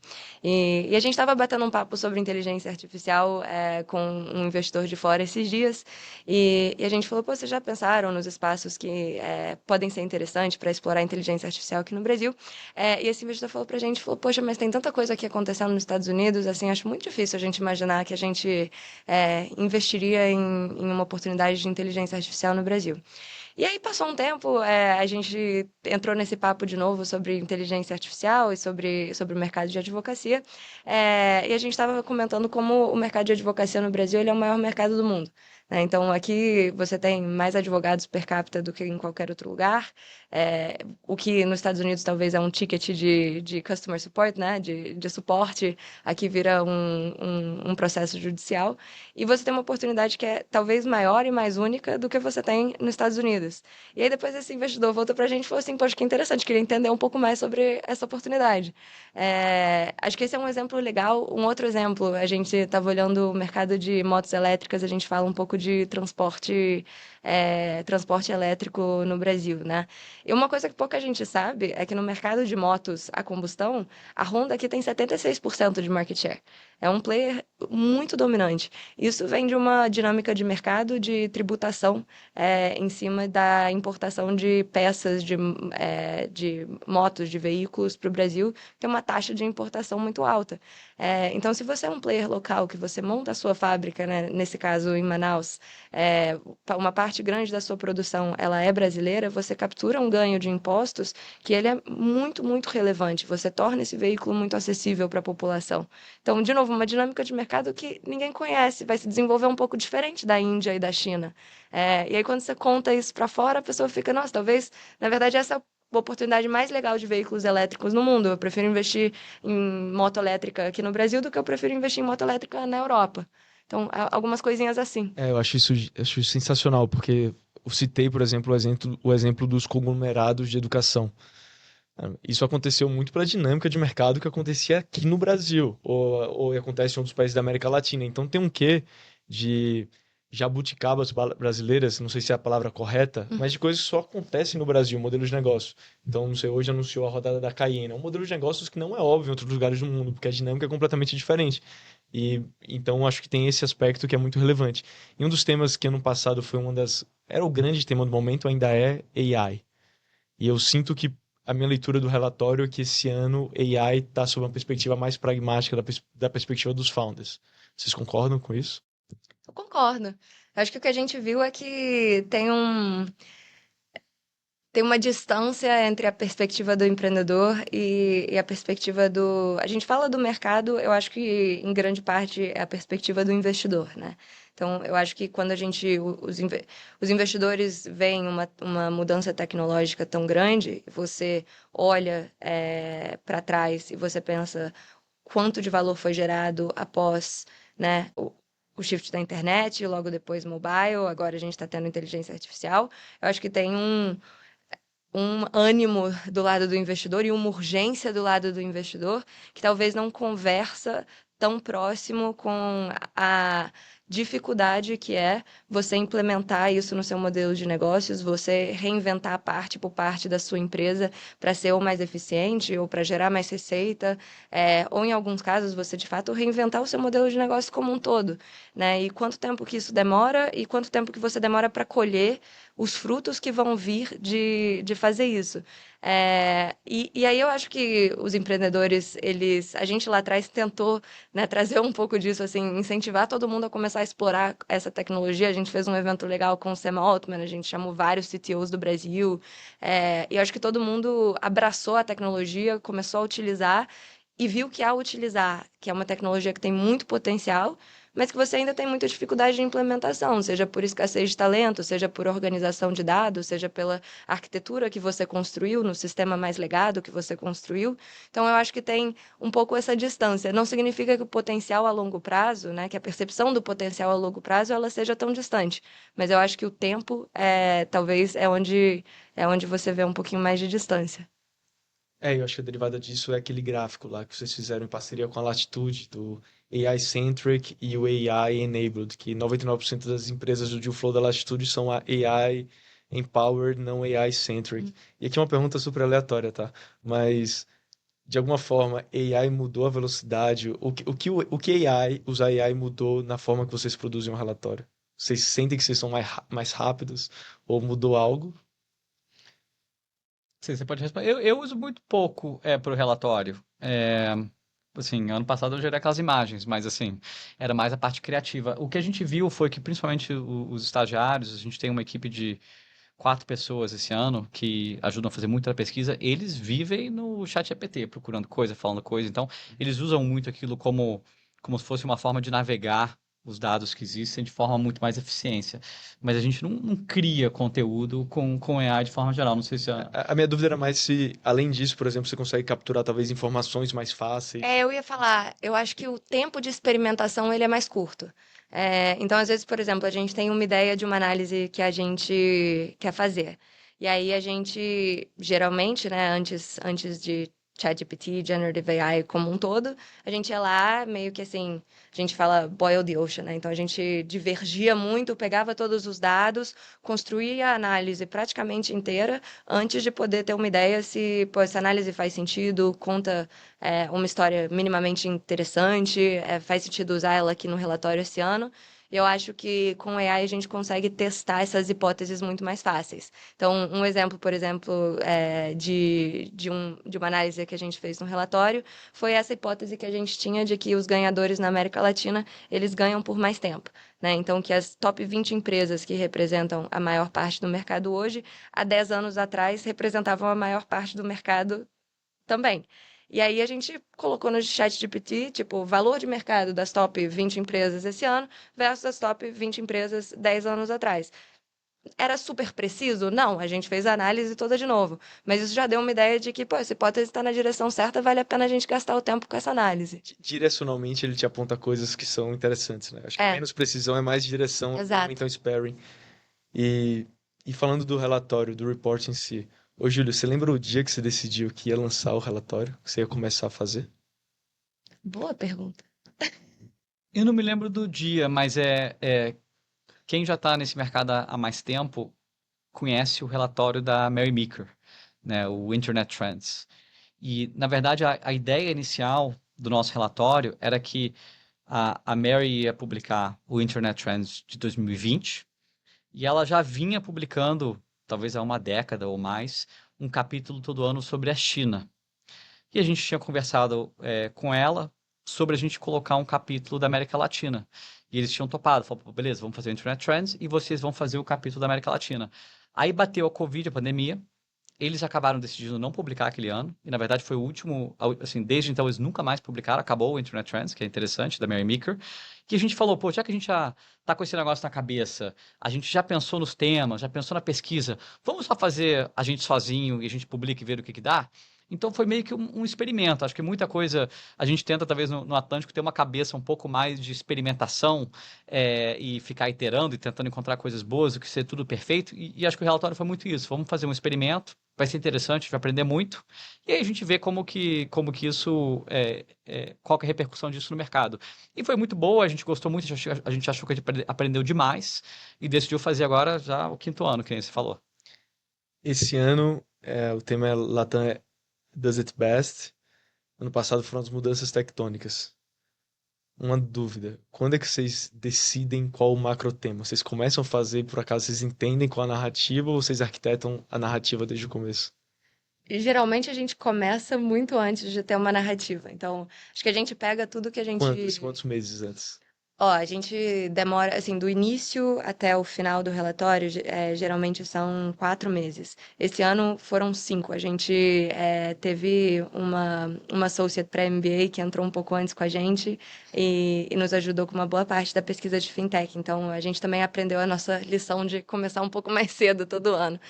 E a gente estava batendo um papo sobre inteligência artificial com um investidor de fora esses dias. E a gente falou, pô, vocês já pensaram nos espaços que podem ser interessantes para explorar a inteligência artificial aqui no Brasil? E esse investidor falou pra gente, falou, poxa, mas tem tanta coisa aqui acontecendo nos Estados Unidos, assim, acho muito difícil a gente imaginar que a gente investiria em uma oportunidade de inteligência artificial no Brasil. E aí passou um tempo, a gente entrou nesse papo de novo sobre inteligência artificial e sobre o mercado de advocacia, e a gente estava comentando como o mercado de advocacia no Brasil ele é o maior mercado do mundo, né? Então aqui você tem mais advogados per capita do que em qualquer outro lugar, o que nos Estados Unidos talvez é um ticket de customer support, né? De suporte, aqui vira um processo judicial. E você tem uma oportunidade que é talvez maior e mais única do que você tem nos Estados Unidos. E aí depois esse investidor voltou pra gente e falou assim, poxa, que interessante, queria entender um pouco mais sobre essa oportunidade. Acho que esse é um exemplo legal. Um outro exemplo, a gente estava olhando o mercado de motos elétricas, a gente fala um pouco de transporte elétrico no Brasil, né? E uma coisa que pouca gente sabe é que no mercado de motos a combustão, a Honda aqui tem 76% de market share. É um player muito dominante. Isso vem de uma dinâmica de mercado de tributação em cima da importação de peças de motos, de veículos para o Brasil, tem uma taxa de importação muito alta. Então, se você é um player local, que você monta a sua fábrica, né, nesse caso em Manaus, uma parte grande da sua produção ela é brasileira, você captura um ganho de impostos que ele é muito, muito relevante. Você torna esse veículo muito acessível para a população. Então, de novo, uma dinâmica de mercado que ninguém conhece, vai se desenvolver um pouco diferente da Índia e da China. E aí, quando você conta isso para fora, a pessoa fica, nossa, talvez, na verdade, essa é a oportunidade mais legal de veículos elétricos no mundo. Eu prefiro investir em moto elétrica aqui no Brasil do que eu prefiro investir em moto elétrica na Europa. Então, algumas coisinhas assim. Eu acho isso sensacional, porque eu citei, por exemplo, o exemplo dos conglomerados de educação. Isso aconteceu muito para a dinâmica de mercado que acontecia aqui no Brasil, ou acontece em outros países da América Latina. Então tem um quê de jabuticabas brasileiras, não sei se é a palavra correta, mas de coisas que só acontecem no Brasil, modelo de negócio. Então, não sei, hoje anunciou a rodada da Cayenne. É um modelo de negócios que não é óbvio em outros lugares do mundo, porque a dinâmica é completamente diferente. E então acho que tem esse aspecto que é muito relevante. E um dos temas que ano passado foi era o grande tema do momento, ainda é AI. E eu sinto que a minha leitura do relatório é que esse ano AI está sob uma perspectiva mais pragmática da perspectiva dos founders. Vocês concordam com isso? Eu concordo. Acho que o que a gente viu é que tem uma distância entre a perspectiva do empreendedor e a perspectiva do. A gente fala do mercado, eu acho que em grande parte é a perspectiva do investidor, né? Então, eu acho que quando os investidores veem uma mudança tecnológica tão grande, você olha para trás e você pensa quanto de valor foi gerado após, né, o shift da internet, logo depois mobile, agora a gente está tendo inteligência artificial. Eu acho que tem um ânimo do lado do investidor e uma urgência do lado do investidor que talvez não conversa tão próximo com a dificuldade que é você implementar isso no seu modelo de negócios, você reinventar parte por parte da sua empresa para ser ou mais eficiente ou para gerar mais receita, ou em alguns casos você de fato reinventar o seu modelo de negócio como um todo, né? E quanto tempo que isso demora e quanto tempo que você demora para colher os frutos que vão vir de fazer isso. E aí eu acho que os empreendedores, a gente lá atrás tentou, né, trazer um pouco disso, assim, incentivar todo mundo a começar a explorar essa tecnologia. A gente fez um evento legal com o Sam Altman, a gente chamou vários CTOs do Brasil, e eu acho que todo mundo abraçou a tecnologia, começou a utilizar, e viu que ao utilizar, que é uma tecnologia que tem muito potencial, mas que você ainda tem muita dificuldade de implementação, seja por escassez de talento, seja por organização de dados, seja pela arquitetura que você construiu, no sistema mais legado que você construiu. Então, eu acho que tem um pouco essa distância. Não significa que o potencial a longo prazo, né, que a percepção do potencial a longo prazo, ela seja tão distante. Mas eu acho que o tempo, talvez, é onde você vê um pouquinho mais de distância. Eu acho que a derivada disso é aquele gráfico lá que vocês fizeram em parceria com a Latitude, do AI-centric e o AI-enabled, que 99% das empresas do deal flow da Latitude são AI-empowered, não AI-centric. E aqui é uma pergunta super aleatória, tá? Mas, de alguma forma, AI mudou a velocidade? O que usar AI mudou na forma que vocês produzem um relatório? Vocês sentem que vocês são mais rápidos? Ou mudou algo? Sim, você pode responder. Eu uso muito pouco para o relatório. Assim, ano passado eu gerei aquelas imagens, mas assim, era mais a parte criativa. O que a gente viu foi que, principalmente os estagiários, a gente tem uma equipe de 4 pessoas esse ano que ajudam a fazer muita pesquisa, eles vivem no chat GPT, procurando coisa, falando coisa. Então, eles usam muito aquilo como se fosse uma forma de navegar os dados que existem de forma muito mais eficiência. Mas a gente não cria conteúdo com AI de forma geral. Não sei se a... A minha dúvida era mais se, além disso, por exemplo, você consegue capturar talvez informações mais fáceis. Eu ia falar, eu acho que o tempo de experimentação ele é mais curto. Então, às vezes, por exemplo, a gente tem uma ideia de uma análise que a gente quer fazer. E aí a gente, geralmente, né, antes de ChatGPT, Generative AI como um todo, a gente ia lá, meio que assim, a gente fala boil the ocean, né? Então a gente divergia muito, pegava todos os dados, construía a análise praticamente inteira antes de poder ter uma ideia se, pô, essa análise faz sentido, conta uma história minimamente interessante, faz sentido usar ela aqui no relatório esse ano. Eu acho que com AI a gente consegue testar essas hipóteses muito mais fáceis. Então, um exemplo, por exemplo, de uma análise que a gente fez no relatório foi essa hipótese que a gente tinha de que os ganhadores na América Latina, eles ganham por mais tempo, né? Então, que as top 20 empresas que representam a maior parte do mercado hoje, há 10 anos atrás, representavam a maior parte do mercado também. E aí a gente colocou no chat GPT, tipo, valor de mercado das top 20 empresas esse ano versus as top 20 empresas 10 anos atrás. Era super preciso? Não, a gente fez a análise toda de novo. Mas isso já deu uma ideia de que, pô, essa hipótese está na direção certa, vale a pena a gente gastar o tempo com essa análise. Direcionalmente ele te aponta coisas que são interessantes, né? Acho que É, menos precisão é mais direção, ou exato. então sparring. E, e falando do relatório, do report em si. Ô, Júlio, você lembra o dia que você decidiu que ia lançar o relatório? Que você ia começar a fazer? Boa pergunta. Eu não me lembro do dia, mas quem já está nesse mercado há mais tempo conhece o relatório da Mary Meeker, né, o Internet Trends. E, na verdade, a ideia inicial do nosso relatório era que a Mary ia publicar o Internet Trends de 2020 e ela já vinha publicando, talvez há uma década ou mais, um capítulo todo ano sobre a China. E a gente tinha conversado com ela sobre a gente colocar um capítulo da América Latina. E eles tinham topado, falaram, "Pô, beleza, vamos fazer o Internet Trends e vocês vão fazer o capítulo da América Latina." Aí bateu a Covid, a pandemia, eles acabaram decidindo não publicar aquele ano, e na verdade foi o último, assim, desde então eles nunca mais publicaram, acabou o Internet Trends, que é interessante, da Mary Meeker, que a gente falou, pô, já que a gente já tá com esse negócio na cabeça, a gente já pensou nos temas, já pensou na pesquisa, vamos só fazer a gente sozinho e a gente publica e ver o que que dá? Então foi meio que um experimento. Acho que muita coisa a gente tenta, talvez, no Atlântico, ter uma cabeça um pouco mais de experimentação e ficar iterando e tentando encontrar coisas boas do que ser tudo perfeito. E acho que o relatório foi muito isso. Vamos fazer um experimento, vai ser interessante, vai aprender muito. E aí a gente vê como que isso, qual que é a repercussão disso no mercado. E foi muito boa, a gente gostou muito, a gente achou que a gente aprendeu demais e decidiu fazer agora já o quinto ano, que nem você falou. Esse ano, o tema é Latam Does It Best. Ano passado foram as mudanças tectônicas. Uma dúvida. Quando é que vocês decidem qual o macrotema? Vocês começam a fazer, por acaso vocês entendem qual a narrativa ou vocês arquitetam a narrativa desde o começo? E geralmente a gente começa muito antes de ter uma narrativa. Então, acho que a gente pega tudo que a Quantos? gente Quantos meses antes? Ó, a gente demora, assim, do início até o final do relatório, geralmente são 4 meses. Esse ano foram 5. A gente teve uma associate para MBA que entrou um pouco antes com a gente e nos ajudou com uma boa parte da pesquisa de fintech. Então, a gente também aprendeu a nossa lição de começar um pouco mais cedo todo ano.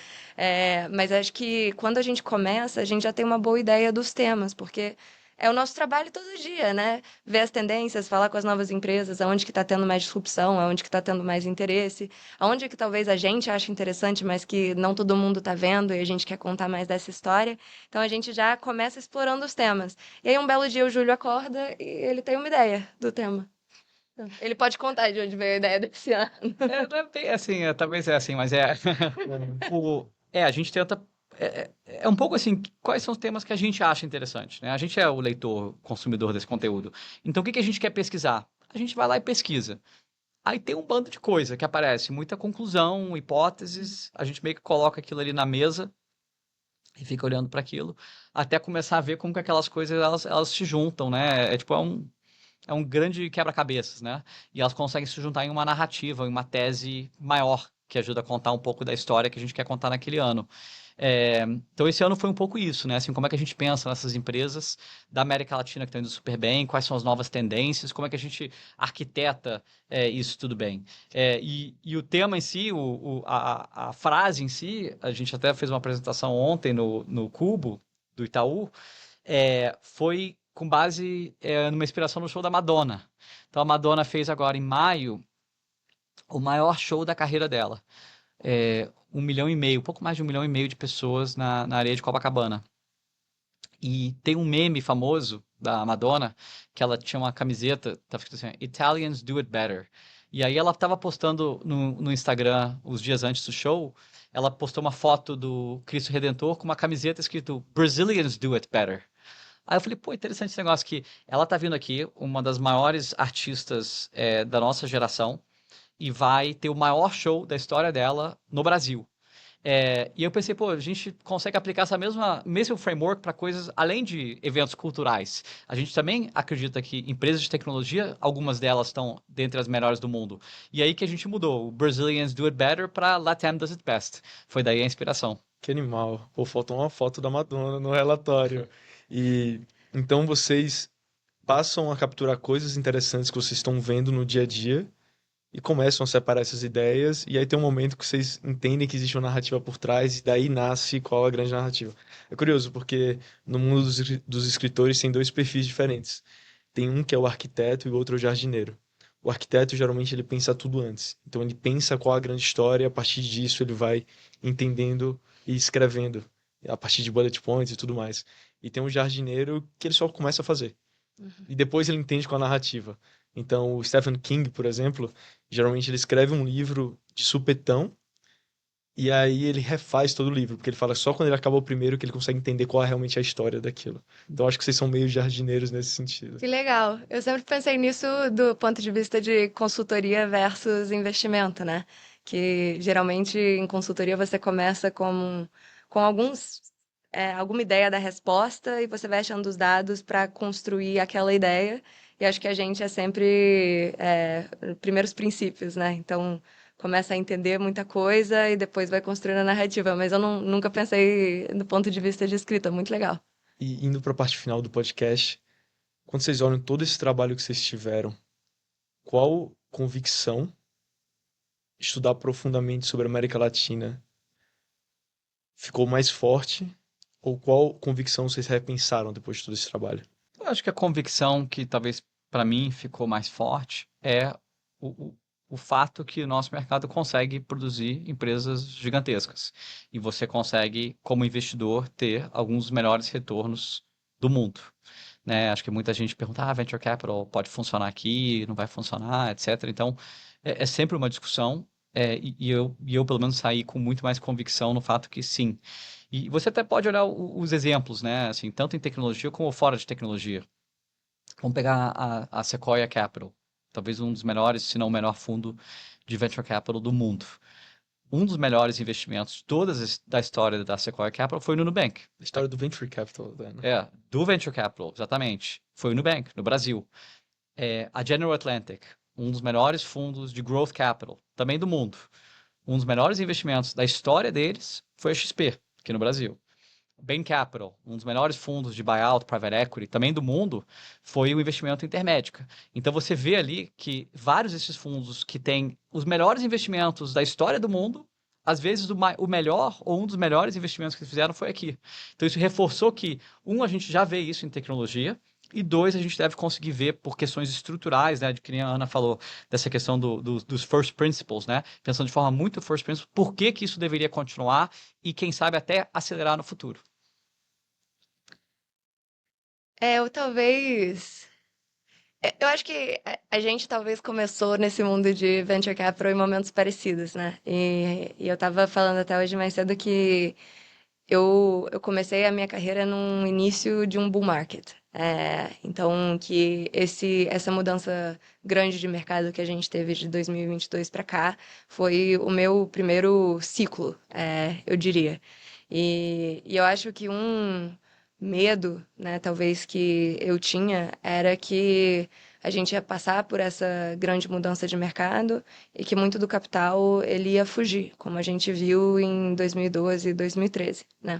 Mas acho que quando a gente começa, a gente já tem uma boa ideia dos temas, porque é o nosso trabalho todo dia, né? Ver as tendências, falar com as novas empresas, aonde que está tendo mais disrupção, aonde que está tendo mais interesse, aonde que talvez a gente ache interessante, mas que não todo mundo está vendo e a gente quer contar mais dessa história. Então a gente já começa explorando os temas. E aí um belo dia o Júlio acorda e ele tem uma ideia do tema. Ele pode contar de onde veio a ideia desse ano. Não é bem assim, talvez é assim, mas a gente tenta. É um pouco assim, quais são os temas que a gente acha interessante, né? A gente é o leitor, consumidor desse conteúdo. Então, o que que a gente quer pesquisar? A gente vai lá e pesquisa. Aí tem um bando de coisa que aparece, muita conclusão, hipóteses, a gente meio que coloca aquilo ali na mesa e fica olhando para aquilo, até começar a ver como que aquelas coisas elas se juntam, né? É um grande quebra-cabeças, né? E elas conseguem se juntar em uma narrativa, em uma tese maior, que ajuda a contar um pouco da história que a gente quer contar naquele ano. Então, esse ano foi um pouco isso, né? Assim, como é que a gente pensa nessas empresas da América Latina que estão indo super bem, quais são as novas tendências, como é que a gente arquiteta isso tudo bem. E o tema em si, a frase em si, a gente até fez uma apresentação ontem no Cubo, do Itaú, foi com base numa inspiração no show da Madonna. Então, a Madonna fez agora em maio o maior show da carreira dela. 1,5 milhão, pouco mais de 1,5 milhão de pessoas na areia de Copacabana. E tem um meme famoso da Madonna, que ela tinha uma camiseta, estava escrito assim, Italians do it better. E aí ela estava postando no Instagram, os dias antes do show, ela postou uma foto do Cristo Redentor com uma camiseta escrito Brazilians do it better. Aí eu falei, pô, interessante esse negócio que ela tá vindo aqui, uma das maiores artistas da nossa geração, e vai ter o maior show da história dela no Brasil. E eu pensei, pô, a gente consegue aplicar essa mesmo framework para coisas além de eventos culturais. A gente também acredita que empresas de tecnologia, algumas delas estão dentre as melhores do mundo. E aí que a gente mudou o Brazilians Do It Better para LATAM Does It Best. Foi daí a inspiração. Que animal. Pô, faltou uma foto da Madonna no relatório. E então vocês passam a capturar coisas interessantes que vocês estão vendo no dia a dia e começam a separar essas ideias, e aí tem um momento que vocês entendem que existe uma narrativa por trás, e daí nasce qual a grande narrativa. É curioso, porque no mundo dos escritores tem dois perfis diferentes. Tem um que é o arquiteto e o outro é o jardineiro. O arquiteto, geralmente, ele pensa tudo antes. Então, ele pensa qual a grande história, e a partir disso ele vai entendendo e escrevendo, a partir de bullet points e tudo mais. E tem um jardineiro que ele só começa a fazer. E depois ele entende com a narrativa. Então, o Stephen King, por exemplo, geralmente ele escreve um livro de supetão e aí ele refaz todo o livro, porque ele fala só quando ele acaba o primeiro que ele consegue entender qual é realmente a história daquilo. Então, acho que vocês são meio jardineiros nesse sentido. Que legal. Eu sempre pensei nisso do ponto de vista de consultoria versus investimento, né? Que geralmente em consultoria você começa com alguma ideia da resposta e você vai achando os dados para construir aquela ideia. E acho que a gente é sempre primeiros princípios, né? Então começa a entender muita coisa e depois vai construindo a narrativa. Mas eu nunca pensei do ponto de vista de escrita. Muito legal. E indo para a parte final do podcast, quando vocês olham todo esse trabalho que vocês tiveram, qual convicção estudar profundamente sobre a América Latina ficou mais forte? Ou qual convicção vocês repensaram depois de todo esse trabalho? Eu acho que a convicção que talvez para mim ficou mais forte é o fato que o nosso mercado consegue produzir empresas gigantescas. E você consegue, como investidor, ter alguns dos melhores retornos do mundo. Né? Acho que muita gente pergunta, venture capital pode funcionar aqui, não vai funcionar, etc. Então, é sempre uma discussão, e eu, pelo menos, saí com muito mais convicção no fato que sim. E você até pode olhar os exemplos, né? Assim, tanto em tecnologia como fora de tecnologia. Vamos pegar a Sequoia Capital, talvez um dos melhores, se não o melhor fundo de venture capital do mundo. Um dos melhores investimentos da história da Sequoia Capital foi no Nubank. A história do Venture Capital, né? Do Venture Capital, exatamente. Foi o Nubank, no Brasil. A General Atlantic, um dos melhores fundos de growth capital, também do mundo. Um dos melhores investimentos da história deles foi a XP, aqui no Brasil. Bain Capital, um dos melhores fundos de buyout, private equity, também do mundo, foi o investimento Intermédica. Então você vê ali que vários desses fundos que têm os melhores investimentos da história do mundo, às vezes o melhor ou um dos melhores investimentos que eles fizeram foi aqui. Então isso reforçou que, a gente já vê isso em tecnologia, e dois, a gente deve conseguir ver por questões estruturais, né, de que nem a Ana falou, dessa questão dos first principles, né, pensando de forma muito first principles, por que que isso deveria continuar e, quem sabe, até acelerar no futuro. Eu talvez. Eu acho que a gente talvez começou nesse mundo de venture capital em momentos parecidos, né? E eu tava falando até hoje mais cedo que eu comecei a minha carreira no início de um bull market. Então, que essa mudança grande de mercado que a gente teve de 2022 para cá foi o meu primeiro ciclo, eu diria. E eu acho que um medo, né, talvez que eu tinha, era que a gente ia passar por essa grande mudança de mercado e que muito do capital ele ia fugir, como a gente viu em 2012 e 2013, né?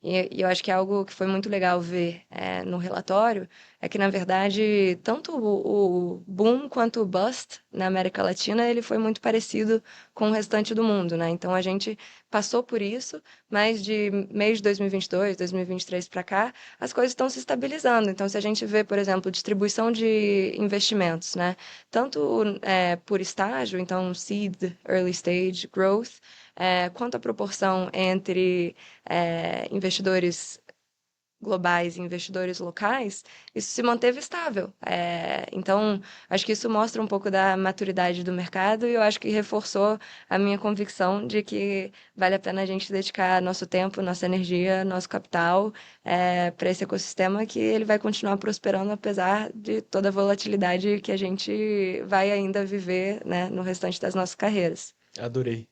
E eu acho que é algo que foi muito legal ver no relatório é que, na verdade, tanto o boom quanto o bust na América Latina, ele foi muito parecido com o restante do mundo, né? Então, a gente passou por isso, mas de mês de 2022, 2023 para cá, as coisas estão se estabilizando. Então, se a gente vê, por exemplo, distribuição de investimentos, né? Tanto por estágio, então seed, early stage, growth, quanto a proporção entre investidores globais e investidores locais, isso se manteve estável. Então, acho que isso mostra um pouco da maturidade do mercado e eu acho que reforçou a minha convicção de que vale a pena a gente dedicar nosso tempo, nossa energia, nosso capital para esse ecossistema que ele vai continuar prosperando apesar de toda a volatilidade que a gente vai ainda viver, né, no restante das nossas carreiras. Adorei.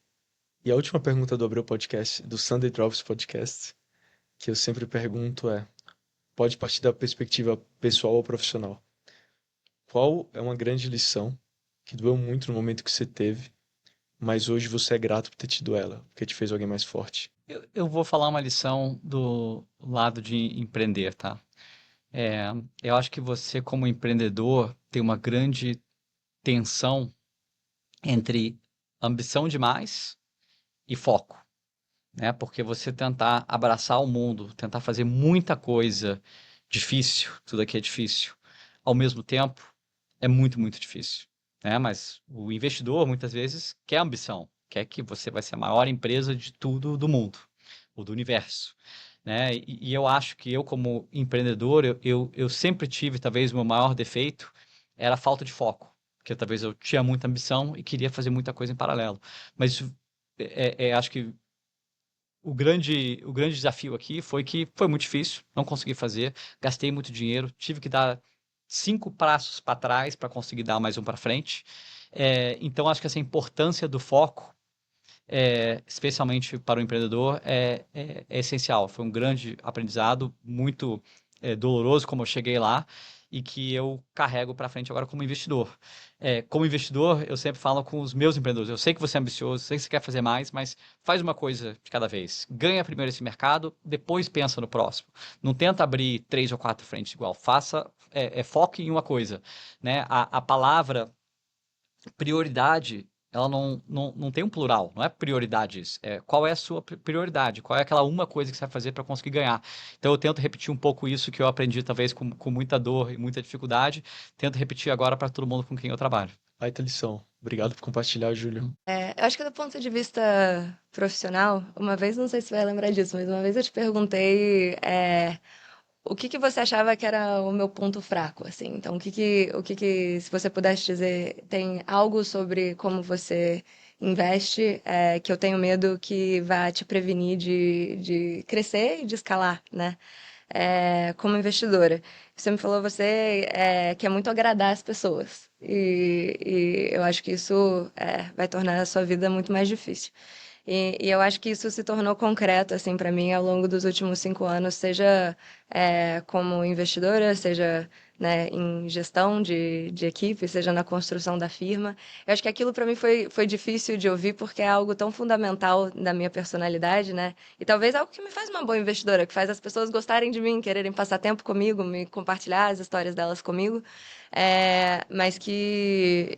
E a última pergunta do Abreu Podcast, do Sunday Drops Podcast, que eu sempre pergunto pode partir da perspectiva pessoal ou profissional. Qual é uma grande lição que doeu muito no momento que você teve, mas hoje você é grato por ter tido ela, porque te fez alguém mais forte? Eu vou falar uma lição do lado de empreender, tá? Eu acho que você, como empreendedor, tem uma grande tensão entre ambição demais e foco, né? Porque você tentar abraçar o mundo, tentar fazer muita coisa difícil, tudo aqui é difícil, ao mesmo tempo, é muito, muito difícil, né? Mas o investidor, muitas vezes, quer ambição, quer que você vai ser a maior empresa de tudo do mundo, ou do universo, né? E eu acho que eu, como empreendedor, eu sempre tive, talvez, o meu maior defeito era a falta de foco, porque talvez eu tinha muita ambição e queria fazer muita coisa em paralelo. Mas isso, acho que o grande desafio aqui foi que foi muito difícil, não consegui fazer, gastei muito dinheiro, tive que dar 5 passos para trás para conseguir dar mais um para frente. Então, acho que essa importância do foco, especialmente para o empreendedor, é essencial. Foi um grande aprendizado, muito doloroso como eu cheguei lá e que eu carrego para frente agora como investidor. Como investidor, eu sempre falo com os meus empreendedores, eu sei que você é ambicioso, sei que você quer fazer mais, mas faz uma coisa de cada vez. Ganha primeiro esse mercado, depois pensa no próximo. Não tenta abrir 3 ou 4 frentes igual. Faça, foque em uma coisa, né? A palavra prioridade, ela não tem um plural, não é prioridades. Qual é a sua prioridade? Qual é aquela uma coisa que você vai fazer para conseguir ganhar? Então eu tento repetir um pouco isso que eu aprendi, talvez com muita dor e muita dificuldade. Tento repetir agora para todo mundo com quem eu trabalho. Baita lição. Obrigado por compartilhar, Júlio. Eu acho que do ponto de vista profissional, uma vez, não sei se você vai lembrar disso, mas uma vez eu te perguntei o que que você achava que era o meu ponto fraco, assim. Então, se você pudesse dizer, tem algo sobre como você investe que eu tenho medo que vá te prevenir de crescer e de escalar, né? Como investidora. Você me falou você quer muito agradar as pessoas. E eu acho que isso vai tornar a sua vida muito mais difícil. E eu acho que isso se tornou concreto, assim, para mim, ao longo dos últimos 5 anos, seja como investidora, seja né, em gestão de equipe, seja na construção da firma. Eu acho que aquilo para mim foi difícil de ouvir porque é algo tão fundamental da minha personalidade, né? E talvez algo que me faz uma boa investidora, que faz as pessoas gostarem de mim, quererem passar tempo comigo, me compartilhar as histórias delas comigo, mas que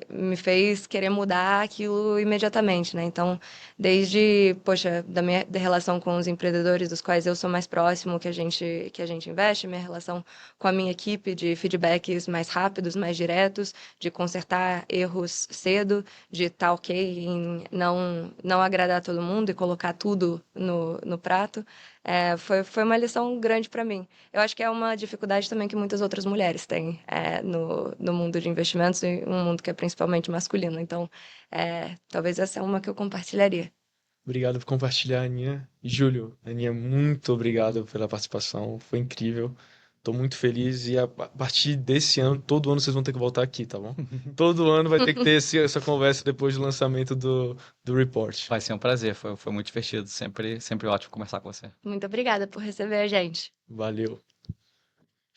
me fez querer mudar aquilo imediatamente, né? Então, desde, poxa, da relação com os empreendedores dos quais eu sou mais próximo, que a gente investe, minha relação com a minha equipe de feedbacks mais rápidos, mais diretos, de consertar erros cedo, de estar ok em não agradar todo mundo e colocar tudo no prato, foi uma lição grande para mim. Eu acho que é uma dificuldade também que muitas outras mulheres têm no mundo de investimentos, e um mundo que é principalmente masculino. Então, talvez essa é uma que eu compartilharia. Obrigado por compartilhar, Aninha. E Júlio, Aninha, muito obrigado pela participação. Foi incrível. Tô muito feliz e a partir desse ano, todo ano vocês vão ter que voltar aqui, tá bom? Todo ano vai ter que ter essa conversa depois do lançamento do report. Vai ser um prazer, foi muito divertido. Sempre ótimo conversar com você. Muito obrigada por receber a gente. Valeu.